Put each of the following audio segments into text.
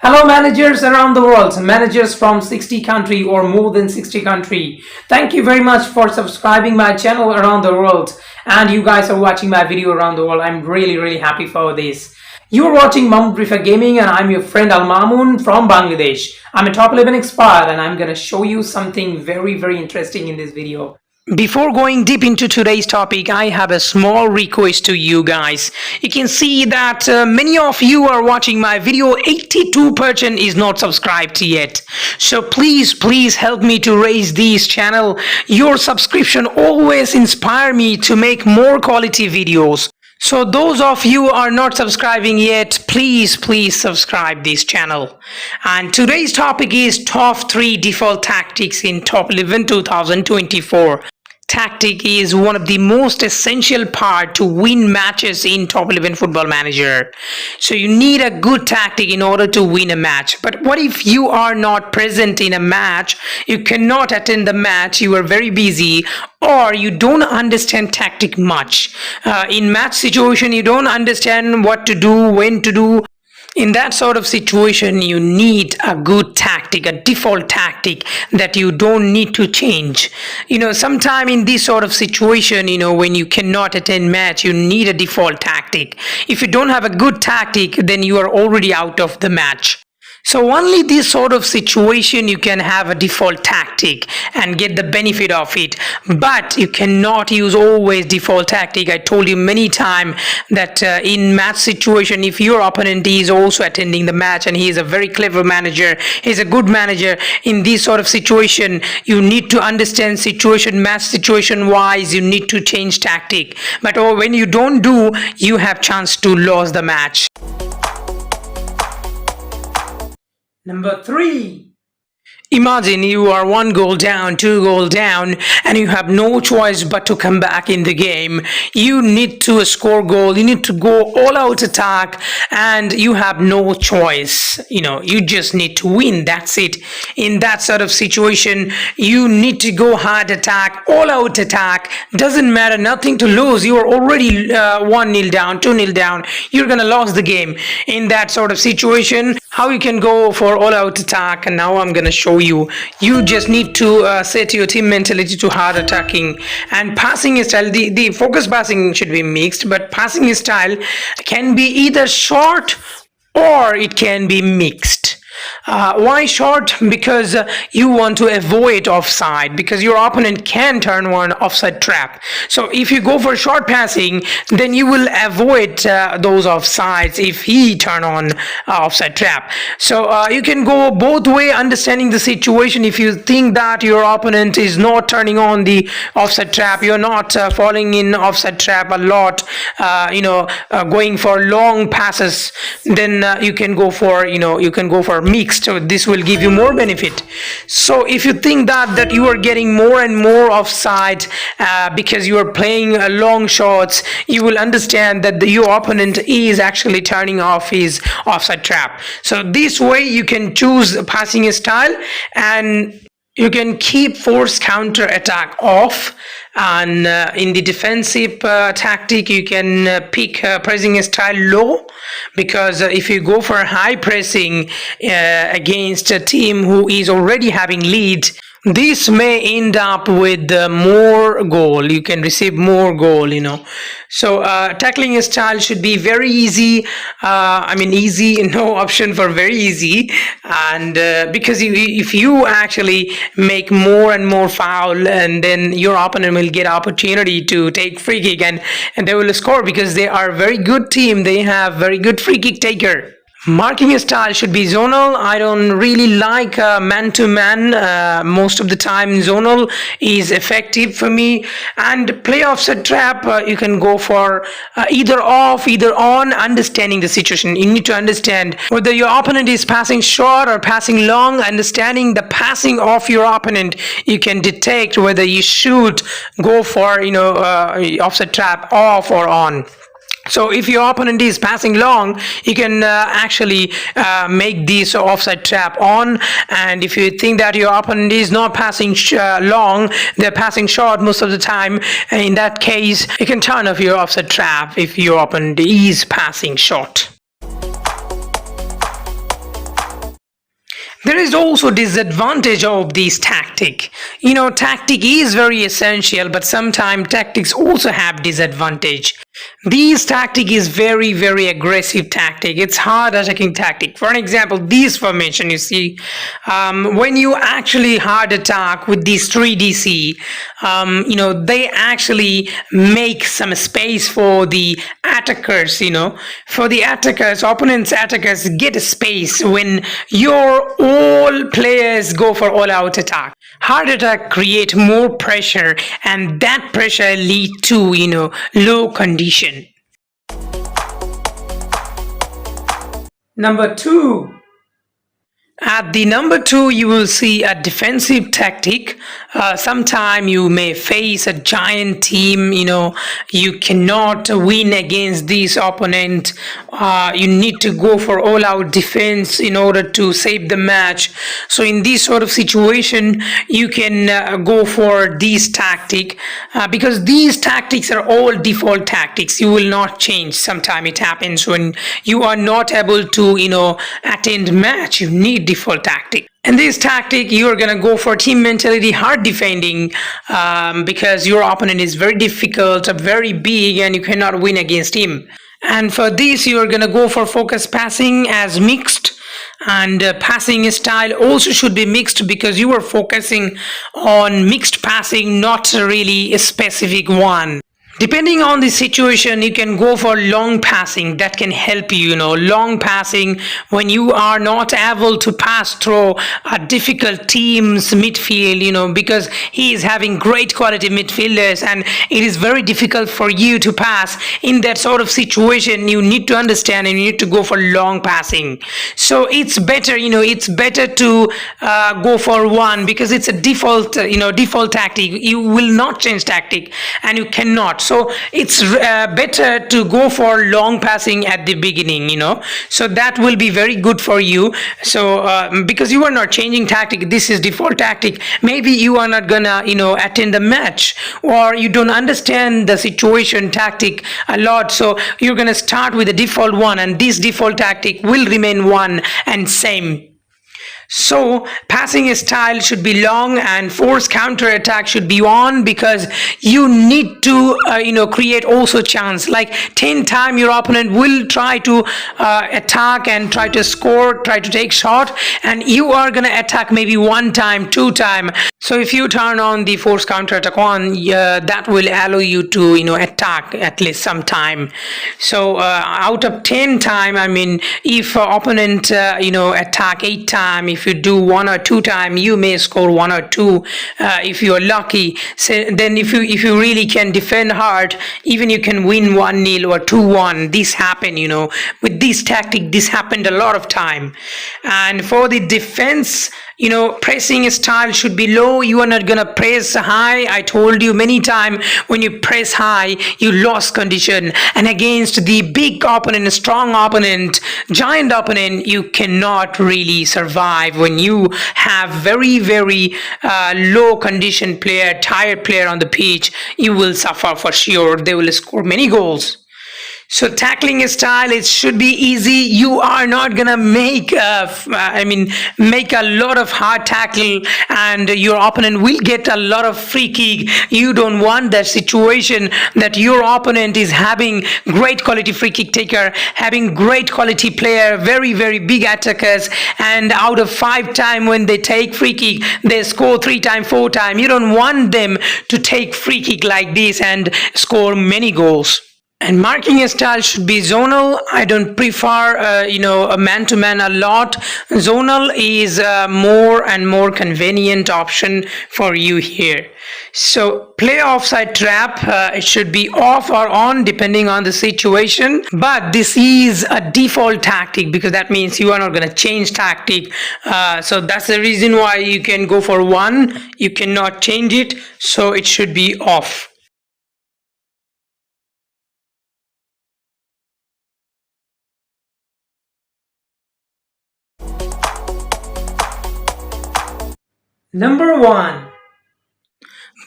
Hello managers around the world, managers from 60 country or more than 60 country. Thank you very much for subscribing my channel around the world, and you guys are watching my video around the world. I'm really happy for this. You're watching Mahmood Prefer Gaming and I'm your friend Al Mamoon from Bangladesh. I'm a top 11 expert and I'm gonna show you something very interesting in this video. Before going deep into today's topic, I have a small request to you guys. You can see that many of you are watching my video. 82% is not subscribed yet. So please help me to raise this channel. Your subscription always inspire me to make more quality videos. So those of you who are not subscribing yet, please subscribe this channel. And today's topic is top 3 default tactics in Top 11 2024. Tactic is one of the most essential part to win matches in Top 11 Football Manager. So you need a good tactic in order to win a match. But what if you are not present in a match, you cannot attend the match, you are very busy, or you don't understand tactic much. In match situation, you don't understand what to do, when to do. In that sort of situation, you need a good tactic, a default tactic that you don't need to change. Sometime in this sort of situation, when you cannot attend match, you need a default tactic. If you don't have a good tactic, then you are already out of the match. So only this sort of situation you can have a default tactic and get the benefit of it. But you cannot use always default tactic. I told you many times that in match situation, if your opponent is also attending the match and he is a very clever manager, he's a good manager, in this sort of situation, you need to understand situation, match situation wise, you need to change tactic. But when you don't do, you have chance to lose the match. Number 3. Imagine you are 1 goal down, 2 goal down, and you have no choice but to come back in the game. You need to score goal, you need to go all out attack, and you have no choice. You just need to win, that's it. In that sort of situation, you need to go hard attack, all out attack, doesn't matter, nothing to lose. You are already 1-0 down, 2-0 down, you're gonna lose the game. In that sort of situation, how you can go for all out attack, and now I'm gonna show you. You just need to set your team mentality to hard attacking and passing style. The focus passing should be mixed, but passing style can be either short or it can be mixed. Why short? Because you want to avoid offside, because your opponent can turn one offside trap. So if you go for short passing, then you will avoid those offsides if he turn on offside trap. So you can go both way, understanding the situation. If you think that your opponent is not turning on the offside trap, you're not falling in offside trap a lot, going for long passes, then you can go for mixed. So this will give you more benefit. So if you think that you are getting more and more offside because you are playing long shots, you will understand that your opponent is actually turning off his offside trap. So this way you can choose a passing style, and you can keep force counter attack off. And in the defensive tactic, you can pick pressing style low, because if you go for high pressing against a team who is already having lead, this may end up with more goal. You can receive more goal, So tackling style should be very easy. Easy, no option for very easy. And because if you actually make more and more foul, and then your opponent will get opportunity to take free kick, and they will score because they are a very good team. They have very good free kick taker. Marking style should be zonal. I don't really like man-to-man. Most of the time zonal is effective for me. And play offside trap, you can go for either off, either on, understanding the situation. You need to understand whether your opponent is passing short or passing long. Understanding the passing of your opponent, you can detect whether you should go for offside trap off or on. So if your opponent is passing long, you can actually make this offside trap on. And if you think that your opponent is not passing long, they're passing short most of the time, in that case, you can turn off your offside trap if your opponent is passing short. There is also disadvantage of this tactic. Tactic is very essential, but sometimes tactics also have disadvantage. This tactic is very aggressive tactic. It's hard attacking tactic. For an example, this formation you see, when you actually hard attack with these 3DC, they actually make some space for the attackers. For the attackers, opponents attackers get a space when your all players go for all out attack. Hard attack create more pressure, and that pressure lead to low condition. Number 2, at the number 2, you will see a defensive tactic. Sometime you may face a giant team. You cannot win against this opponent. You need to go for all-out defense in order to save the match. So in this sort of situation, you can go for this tactic because these tactics are all default tactics. You will not change. Sometime it happens when you are not able to attend match. You need default tactic. In this tactic, you are going to go for team mentality, hard defending, because your opponent is very difficult, very big, and you cannot win against him. And for this, you are going to go for focus passing as mixed. And passing style also should be mixed because you are focusing on mixed passing, not really a specific one. Depending on the situation, you can go for long passing. That can help you, long passing when you are not able to pass through a difficult team's midfield, because he is having great quality midfielders and it is very difficult for you to pass. In that sort of situation, you need to understand and you need to go for long passing. So it's better, to go for one because it's a default tactic. You will not change tactic and you cannot. So it's better to go for long passing at the beginning, so that will be very good for you. So because you are not changing tactic, this is default tactic. Maybe you are not gonna attend the match, or you don't understand the situation tactic a lot, so you're gonna start with the default one, and this default tactic will remain one and same. So passing style should be long and force counter attack should be on because you need to create also chance. Like 10 times your opponent will try to attack and try to score, try to take shot, and you are gonna attack maybe 1 time, 2 time. So if you turn on the force counter attack on, that will allow you to attack at least some time. So out of 10 time, if opponent attack 8 time, if you do 1 or 2 time, you may score 1 or 2 if you are lucky. So then if you really can defend hard, even you can win 1-0 or 2-1. This happened, with this tactic, this happened a lot of time. And for the defense, pressing style should be low. You are not gonna press high. I told you many times, when you press high, you lost condition. And against the big opponent, strong opponent, giant opponent, you cannot really survive. When you have very low condition player, tired player on the pitch, you will suffer for sure. They will score many goals. So tackling style, it should be easy. You are not gonna make a lot of hard tackle, and your opponent will get a lot of free kick. You don't want that situation that your opponent is having great quality free kick taker, having great quality player, very big attackers, and out of 5 times when they take free kick, they score 3 times, 4 times. You don't want them to take free kick like this and score many goals. And marking style should be zonal. I don't prefer, a man-to-man a lot. Zonal is a more and more convenient option for you here. So play offside trap. It should be off or on depending on the situation. But this is a default tactic because that means you are not going to change tactic. So that's the reason why you can go for 1. You cannot change it. So it should be off. Number 1,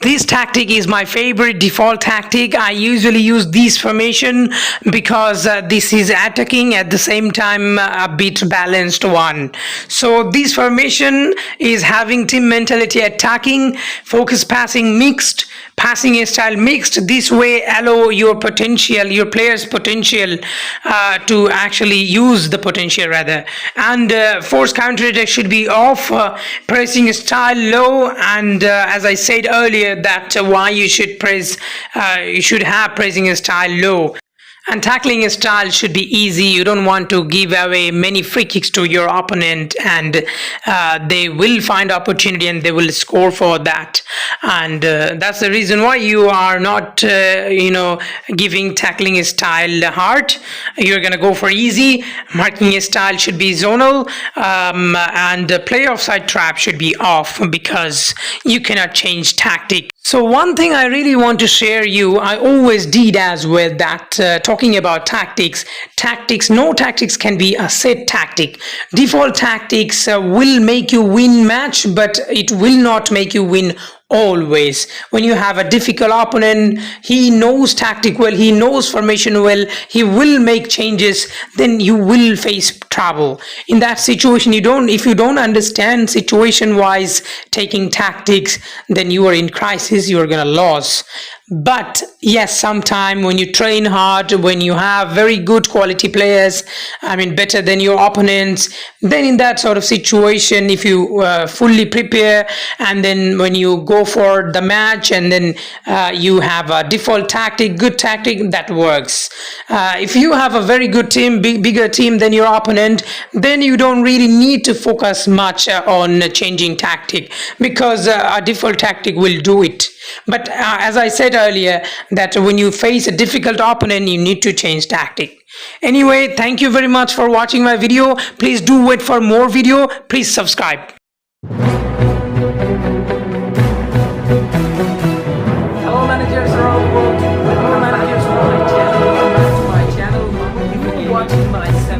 This tactic is my favorite default tactic. I usually use this formation because this is attacking at the same time a bit balanced one. So this formation is having team mentality attacking, focus passing mixed, passing style mixed. This way allow your potential, your players potential to actually use the potential rather. And force counter attack should be off, pressing style low, and as I said earlier that why you should you should have pressing style low. And tackling style should be easy. You don't want to give away many free kicks to your opponent, and they will find opportunity and they will score for that. And that's the reason why you are not, giving tackling style hard. You're gonna go for easy. Marking style should be zonal, and play offside trap should be off because you cannot change tactic. So one thing I really want to share you, I always did as well, that talking about tactics, no tactics can be a set tactic. Default tactics will make you win match, but it will not make you win always. When you have a difficult opponent, he knows tactic well, he knows formation well, he will make changes, then you will face trouble. In that situation, if you don't understand situation wise taking tactics, then you are in crisis, you are gonna lose. But yes, sometime when you train hard, when you have very good quality players, better than your opponents, then in that sort of situation, if you fully prepare, and then when you go for the match, and then you have a default tactic, good tactic, that works. If you have a very good team, bigger team than your opponent, then you don't really need to focus much on changing tactic, because a default tactic will do it. But as I said earlier, that when you face a difficult opponent, you need to change tactic. Anyway, thank you very much for watching my video. Please do wait for more video. Please subscribe.